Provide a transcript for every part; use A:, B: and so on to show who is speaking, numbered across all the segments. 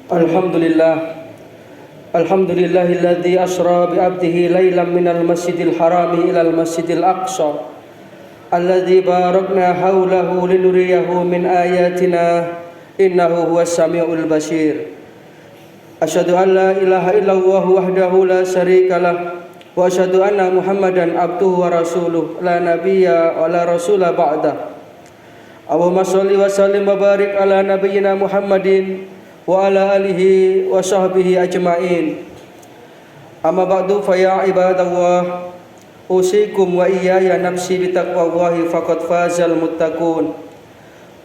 A: Alhamdulillah. Alhamdulillahilladzi asra bi 'abdihi lailan minal masjidil harami ilal masjidil aqsa alladzi barakna haulahu linuriyahu min ayatina innahu huwas samiul basir. Asyhadu an la ilaha illallah wahdahu la syarikalah wa asyhadu anna Muhammadan abduhu wa rasuluh la nabiyya wa la rasula ba'da. Allahumma shalli wa sallim wa barik ala nabiyyina Muhammadin wa ala alihi wa sahbihi ajma'in. Amma ba'du fa ya ibadallah, usikum wa iyaya nafsi bitaqwallahi faqad fazal muttaqun.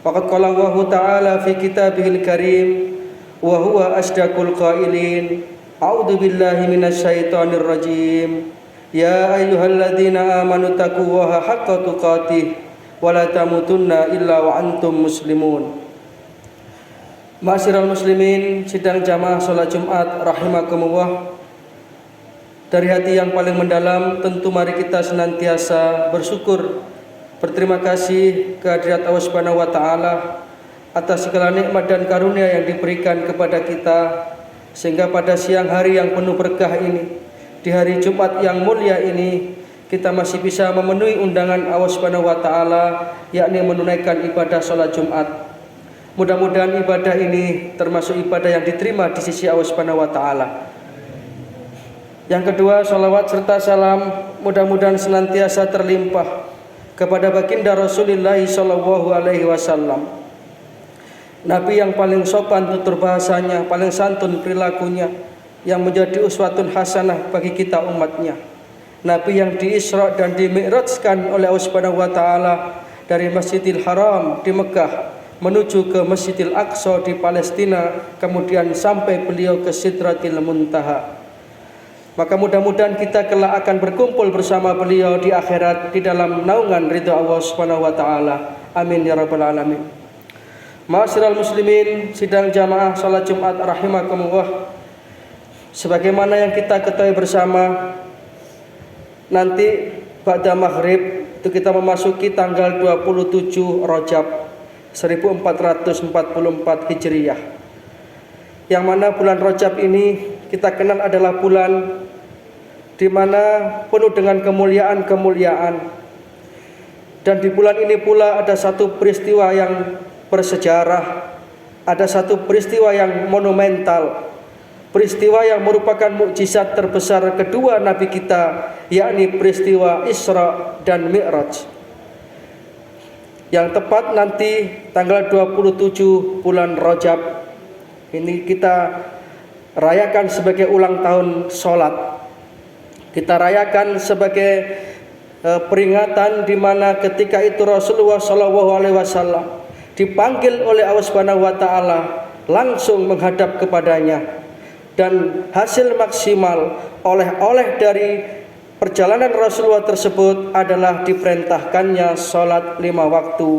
A: Faqad qala Allah ta'ala fi kitabihil karim wa huwa asdaqul qailin. A'udzu billahi minasy syaithanir rajim. Ya ayyuhalladzina amanu taqullaha haqqa tuqatih wa la tamutunna illa wa antum muslimun. Ma'asyiral muslimin, sidang jamaah salat Jumat rahimakumullah. Dari hati yang paling mendalam, tentu mari kita senantiasa bersyukur, berterima kasih kehadirat Allah Subhanahu wa taala atas segala nikmat dan karunia yang diberikan kepada kita, sehingga pada siang hari yang penuh berkah ini, di hari Jumat yang mulia ini, kita masih bisa memenuhi undangan Allah Subhanahu wa taala, yakni menunaikan ibadah salat Jumat. Mudah-mudahan ibadah ini termasuk ibadah yang diterima di sisi Allah Subhanahu wa taala. Yang kedua, salawat serta salam mudah-mudahan senantiasa terlimpah kepada baginda Rasulullah sallallahu alaihi wasallam. Nabi yang paling sopan tutur bahasanya, paling santun perilakunya, yang menjadi uswatun hasanah bagi kita umatnya. Nabi yang diisra dan dimi'rajkan oleh Allah Subhanahu wa taala dari Masjidil Haram di Mekah menuju ke Masjidil Aqsa di Palestina, kemudian sampai beliau ke Sidratil Muntaha. Maka mudah-mudahan kita kelak akan berkumpul bersama beliau di akhirat di dalam naungan ridha Allah Subhanahu wa taala. Amin ya rabbal alamin. Ma'asyiral muslimin, sidang jamaah salat Jumat rahimakumullah. Sebagaimana yang kita ketahui bersama, nanti ba'da maghrib itu kita memasuki tanggal 27 Rajab 1444 Hijriyah, yang mana bulan Rajab ini kita kenal adalah bulan di mana penuh dengan kemuliaan-kemuliaan. Dan di bulan ini pula ada satu peristiwa yang bersejarah, ada satu peristiwa yang monumental, peristiwa yang merupakan mukjizat terbesar kedua Nabi kita, yakni peristiwa Isra dan Mi'raj, yang tepat nanti tanggal 27 bulan Rajab ini kita rayakan sebagai ulang tahun sholat. Kita rayakan sebagai peringatan di mana ketika itu Rasulullah SAW dipanggil oleh Allah Subhanahu wa taala langsung menghadap kepadanya, dan hasil maksimal oleh dari perjalanan Rasulullah tersebut adalah diperintahkannya sholat 5 waktu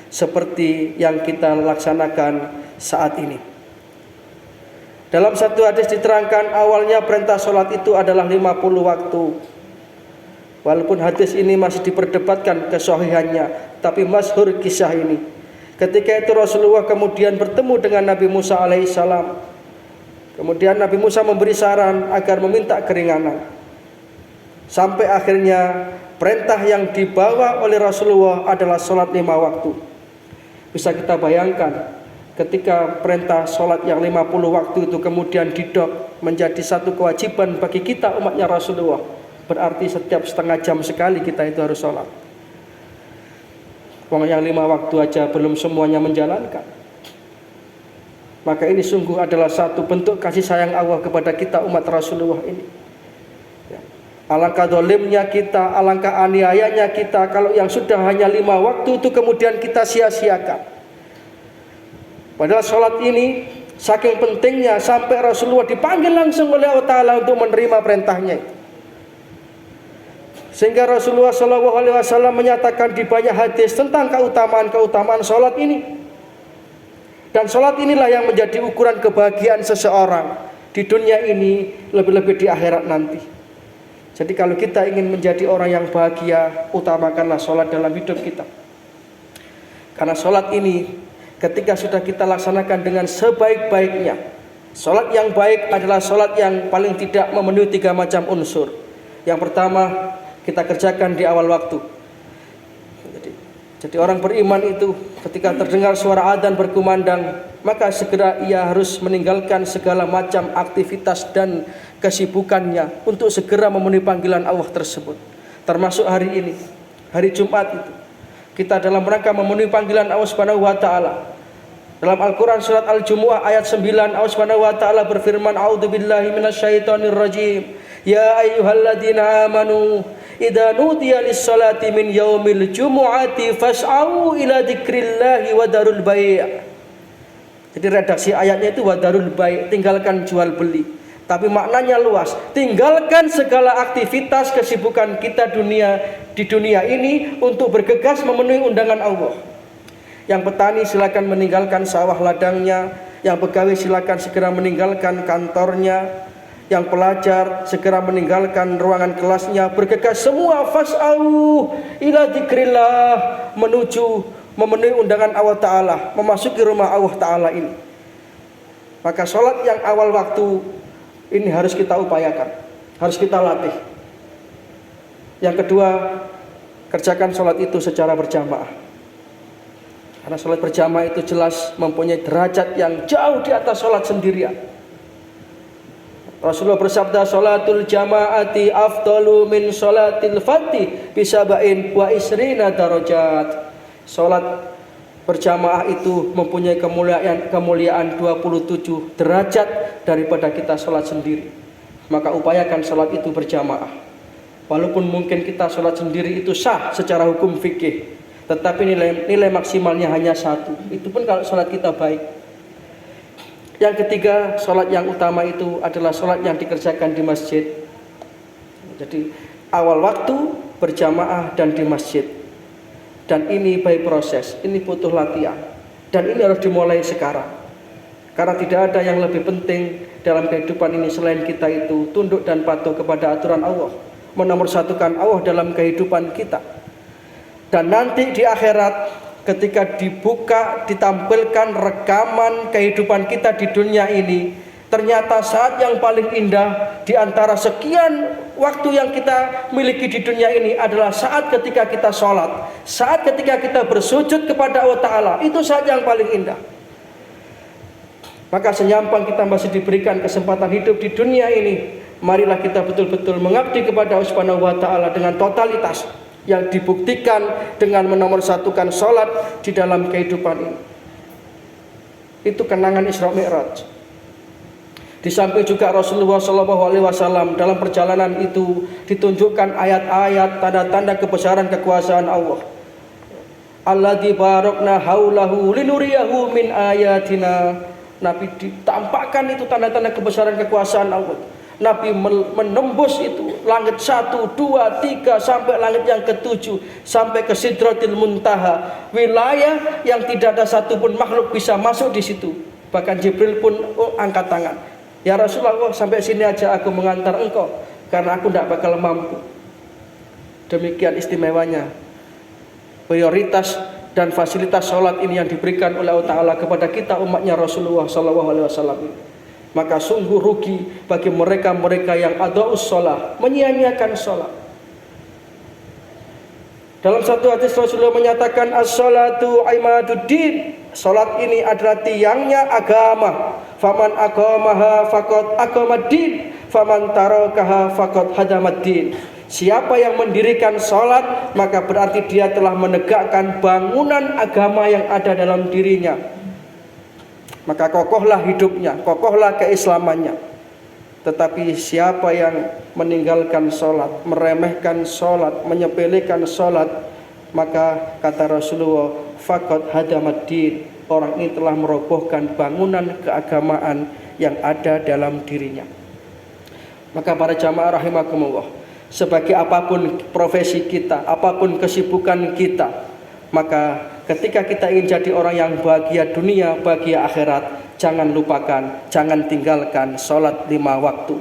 A: seperti yang kita laksanakan saat ini. Dalam satu hadis diterangkan awalnya perintah sholat itu adalah 50 waktu. Walaupun hadis ini masih diperdebatkan kesahihannya, tapi masyhur kisah ini. Ketika itu Rasulullah kemudian bertemu dengan Nabi Musa alaihissalam. Kemudian Nabi Musa memberi saran agar meminta keringanan. Sampai akhirnya perintah yang dibawa oleh Rasulullah adalah sholat 5 waktu. Bisa kita bayangkan ketika perintah sholat yang 50 waktu itu kemudian didok menjadi satu kewajiban bagi kita umatnya Rasulullah. Berarti setiap setengah jam sekali kita itu harus sholat. Wong yang 5 waktu aja belum semuanya menjalankan. Maka ini sungguh adalah satu bentuk kasih sayang Allah kepada kita umat Rasulullah ini. Alangkah dolimnya kita, alangkah aniayanya kita kalau yang sudah hanya 5 waktu itu kemudian kita sia-siakan. Padahal sholat ini saking pentingnya sampai Rasulullah dipanggil langsung oleh Allah Ta'ala untuk menerima perintahnya. Sehingga Rasulullah SAW menyatakan di banyak hadis tentang keutamaan sholat ini. Dan sholat inilah yang menjadi ukuran kebahagiaan seseorang di dunia ini, lebih-lebih di akhirat nanti. Jadi kalau kita ingin menjadi orang yang bahagia, utamakanlah sholat dalam hidup kita. Karena sholat ini ketika sudah kita laksanakan dengan sebaik-baiknya, Salat yang baik adalah salat yang paling tidak memenuhi 3 macam unsur. Yang pertama, kita kerjakan di awal waktu. Jadi orang beriman itu ketika terdengar suara adzan berkumandang, maka segera ia harus meninggalkan segala macam aktivitas dan kesibukannya untuk segera memenuhi panggilan Allah tersebut. Termasuk hari ini, hari Jumat itu. Kita dalam rangka memenuhi panggilan Allah Subhanahu wa taala. Dalam Al-Qur'an surat Al-Jumu'ah ayat 9, Allah Subhanahu wa taala berfirman, "A'udzubillahi minasyaitonir rajim. Ya ayyuhalladzina amanu idza nudiya lis-salati min yaumil jumu'ati fas'au ila dzikrillahi wa darul bai'." Jadi redaksi ayatnya itu wadarul bai', tinggalkan jual beli. Tapi maknanya luas, tinggalkan segala aktivitas kesibukan kita di dunia ini untuk bergegas memenuhi undangan Allah. Yang petani silakan meninggalkan sawah ladangnya, yang pegawai silakan segera meninggalkan kantornya, yang pelajar segera meninggalkan ruangan kelasnya, bergegas semua fas'au ila dzikrillah, menuju memenuhi undangan Allah Ta'ala, memasuki rumah Allah Ta'ala ini. Maka sholat yang awal waktu ini harus kita upayakan, harus kita latih. Yang kedua, kerjakan sholat itu secara berjamaah. Karena sholat berjamaah itu jelas mempunyai derajat yang jauh di atas sholat sendirian. Rasulullah bersabda, "Sholatul jama'ati afdalu min sholatil fati bisabain wa isrina darajat." Sholat berjamaah itu mempunyai kemuliaan 27 derajat daripada kita sholat sendiri. Maka upayakan sholat itu berjamaah. Walaupun mungkin kita sholat sendiri itu sah secara hukum fikih, tetapi nilai maksimalnya hanya 1. Itu pun kalau sholat kita baik. Yang ketiga, sholat yang utama itu adalah sholat yang dikerjakan di masjid. Jadi awal waktu, berjamaah, dan di masjid. Dan ini by proses, ini butuh latihan. Dan ini harus dimulai sekarang. Karena tidak ada yang lebih penting dalam kehidupan ini selain kita itu tunduk dan patuh kepada aturan Allah, menomorsatukan Allah dalam kehidupan kita. Dan nanti di akhirat ketika dibuka, ditampilkan rekaman kehidupan kita di dunia ini, ternyata saat yang paling indah di antara sekian waktu yang kita miliki di dunia ini adalah saat ketika kita sholat, saat ketika kita bersujud kepada Allah Ta'ala. Itu saat yang paling indah. Maka senyampang kita masih diberikan kesempatan hidup di dunia ini, marilah kita betul-betul mengabdi kepada Allah Subhanahu wa Ta'ala dengan totalitas yang dibuktikan dengan menomorsatukan sholat di dalam kehidupan ini. Itu kenangan Isra Mi'raj. Di samping juga Rasulullah SAW dalam perjalanan itu ditunjukkan ayat-ayat tanda-tanda kebesaran kekuasaan Allah. Alladzi barakna haulahu linuriyahu min ayatina. Nabi ditampakkan itu tanda-tanda kebesaran kekuasaan Allah. Nabi menembus itu langit 1, 2, 3 sampai langit yang ke-7, sampai ke Sidratil Muntaha, wilayah yang tidak ada satupun makhluk bisa masuk di situ. Bahkan Jibril pun angkat tangan, "Ya Rasulullah, sampai sini aja aku mengantar engkau, karena aku tidak bakal mampu." Demikian istimewanya prioritas dan fasilitas sholat ini yang diberikan oleh Allah Ta'ala kepada kita umatnya Rasulullah SAW. Maka sungguh rugi bagi mereka-mereka yang adha'us sholat, menyia-nyiakan sholat. Dalam satu hadis Rasulullah menyatakan, "As-sholatu imaduddin." Sholat ini adalah tiangnya agama. Faman aqamaha faqad aqamaddin, faman tarakaha faqad hadamaddin. Siapa yang mendirikan sholat, maka berarti dia telah menegakkan bangunan agama yang ada dalam dirinya. Maka kokohlah hidupnya, kokohlah keislamannya. Tetapi siapa yang meninggalkan sholat, meremehkan sholat, menyepelekan sholat, maka kata Rasulullah, faqad hadamaddin, orang ini telah merobohkan bangunan keagamaan yang ada dalam dirinya. Maka para jamaah rahimakumullah, sebagai apapun profesi kita, apapun kesibukan kita, maka ketika kita ingin jadi orang yang bahagia dunia, bahagia akhirat, jangan lupakan, jangan tinggalkan sholat 5 waktu.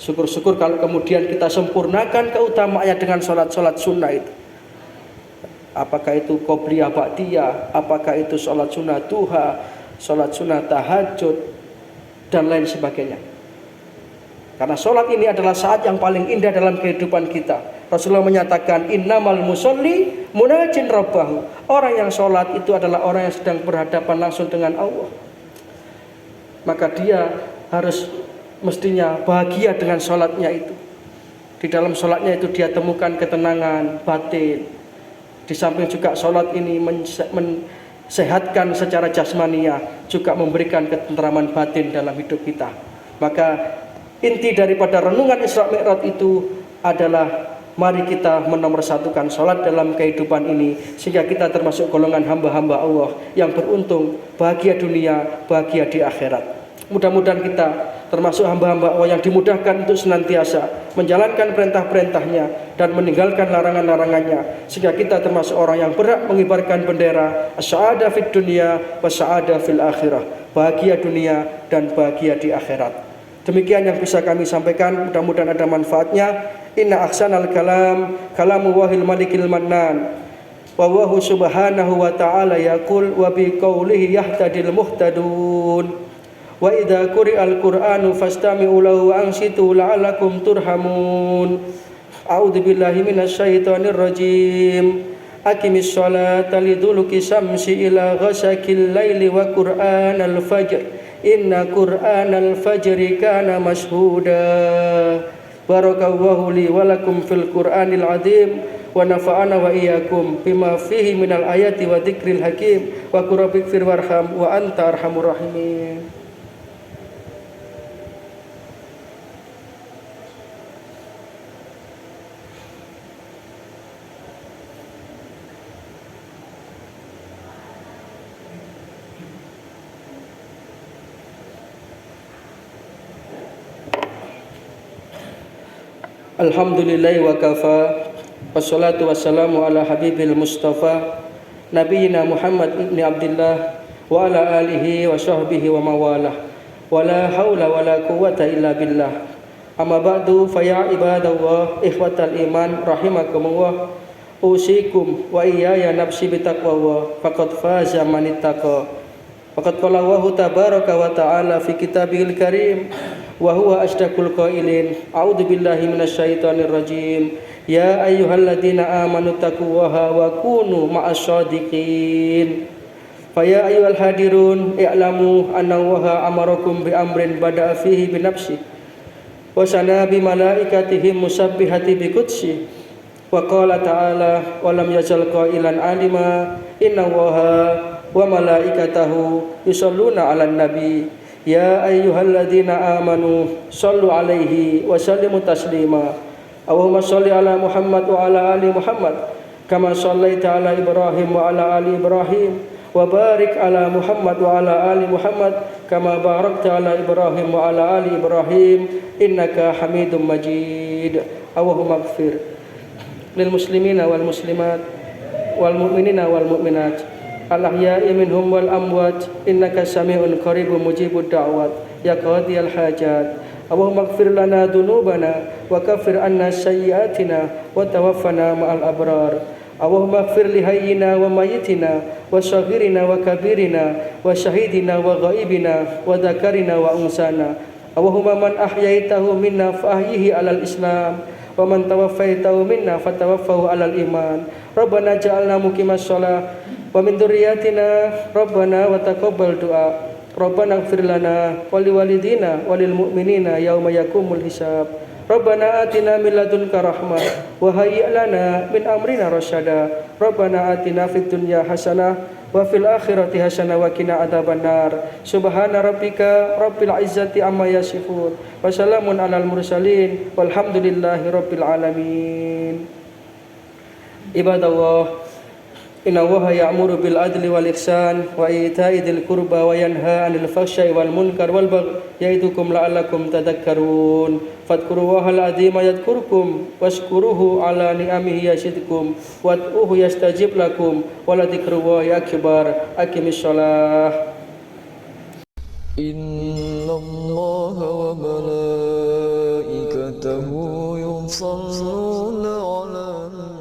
A: Syukur-syukur kalau kemudian kita sempurnakan keutamaannya dengan sholat-sholat sunnah itu. Apakah itu qobliyah ba'diyah, apakah itu sholat sunnah duha, sholat sunnah tahajud, dan lain sebagainya. Karena sholat ini adalah saat yang paling indah dalam kehidupan kita. Rasulullah menyatakan, innamal musolli munajin rabbahu. Orang yang sholat itu adalah orang yang sedang berhadapan langsung dengan Allah. Maka dia harus mestinya bahagia dengan sholatnya itu. Di dalam sholatnya itu dia temukan ketenangan batin. Di samping juga sholat ini mensehatkan secara jasmaniah, juga memberikan ketentraman batin dalam hidup kita. Maka inti daripada renungan Isra Mi'raj itu adalah mari kita menomorsatukan sholat dalam kehidupan ini, sehingga kita termasuk golongan hamba-hamba Allah yang beruntung, bahagia dunia, bahagia di akhirat. Mudah-mudahan kita termasuk hamba-hamba Allah yang dimudahkan untuk senantiasa menjalankan perintah-perintahnya dan meninggalkan larangan-larangannya, sehingga kita termasuk orang yang berhak mengibarkan bendera as-sa'adah fid dunya wa sa'adah fil akhirah, bahagia dunia dan bahagia di akhirat. Demikian yang bisa kami sampaikan, mudah-mudahan ada manfaatnya. Inna ahsanal kalam kalamu wahil malikil mannan wa wahu subhanahu wa ta'ala yaqul wa bi qawlihi yahtadil muhtadun. Wa idza quri'al Qur'anu fastami'u lahu wa ansitu la'allakum turhamun. A'udzu billahi minasyaitonir rajim. Aqimis sholata liduluki syamsi ila ghasaqil laili wa qur'anal fajr. Inna qur'anal fajri kana mashhuda. Barakallahu li wa lakum fil Qur'anil azim wa nafa'ana wa iyyakum bima fihi minal ayati wa dzikril hakim wa qur rabbighfir warham wa anta arhamur rahimin. Alhamdulillahi wa kafa, wassalatu wassalamu ala habibil mustafa nabiyina Muhammad ibn Abdullah wa ala alihi wa sahbihi wa mawalah wa la hawla wa la quwwata illa billah. Amma ba'du, fa ya ibadallah ikhwatal iman rahimakumullah, usikum wa iyaya nafsi bitaqwallah faqad faza man ittaqa. Faqad qala Allahu tabaraka wa ta'ala fi kitabihil karim wa huwa asdaqul qailin. A'udzu billahi minasyaitonir rajim. Ya ayyuhalladzina amanu taqullaha wa kunu ma'asyadiqin. Fa ya ayyuhal hadirun i'lamu anna Allaha amarakum bi amrin bada'a fihi bi nafsi wa sana bi malaikatihi musabbihati bi qudsi wa qala ta'ala wa lam yazal qailan alima inna Allaha wa malaikatahu yusholluna 'alan nabi. Ya ayyuhalladzina amanu shallu 'alaihi wa sallimu taslima. Allahumma shalli 'ala Muhammad wa 'ala ali Muhammad kama shallaita 'ala Ibrahim wa 'ala ali Ibrahim wa barik 'ala Muhammad wa 'ala ali Muhammad kama barakta 'ala Ibrahim wa 'ala ali Ibrahim innaka Hamidum Majid. Allahumma ighfir lil muslimina wal muslimat wal mu'minina wal mu'minat al-ahya'i minhum wal amwat innaka sami'un qaribun mujibud da'wat ya qadiyal hajat. Allahumma ighfir lana dhunubana wa kaffir anna sayyi'atina wa tawaffana ma'al abrar. Allahumma ighfir li hayyina wa mayyitina wa saghirina wa kabirina wa syahidina wa ghaibina wa dzakarina wa unsana. Allahumma man ahyaitahu minna fa ahyihi 'alal islam wa man tawaffaitahu minna fatawaffahu 'alal iman. Rabbana ja'alna muqimas shalah wa min dzurriyyatina rabbana wa taqabbal du'a. Rabbana ighfir lana wa liwalidina wa lil mu'minina yauma yaqumul hisab. Rabbana atina min ladunka rahmah wa hayyi' lana min amrina rasyada. Rabbana atina fid dunya hasanah wa fil akhirati hasanah wa qina adzabannar. Subhana rabbika rabbil izzati amma yasifun wa salamun alal mursalin walhamdulillahi rabbil alamin. Ibadallah, inna Allaha ya'muru bil adli wal ihsan wa ita'i dzil qurba wa yanha 'anil fahsya'i wal munkar wal baghi ya'idukum la'allakum tadhakkarun. Fadhkurullahal 'azima yadhkurkum washkuruhu 'ala ni'amihi yazidkum wad'uhu yastajib lakum wa la dzikrullahi akbar. Aqimis shalah.
B: Innallaha wa malaikatahu yusholluna 'alan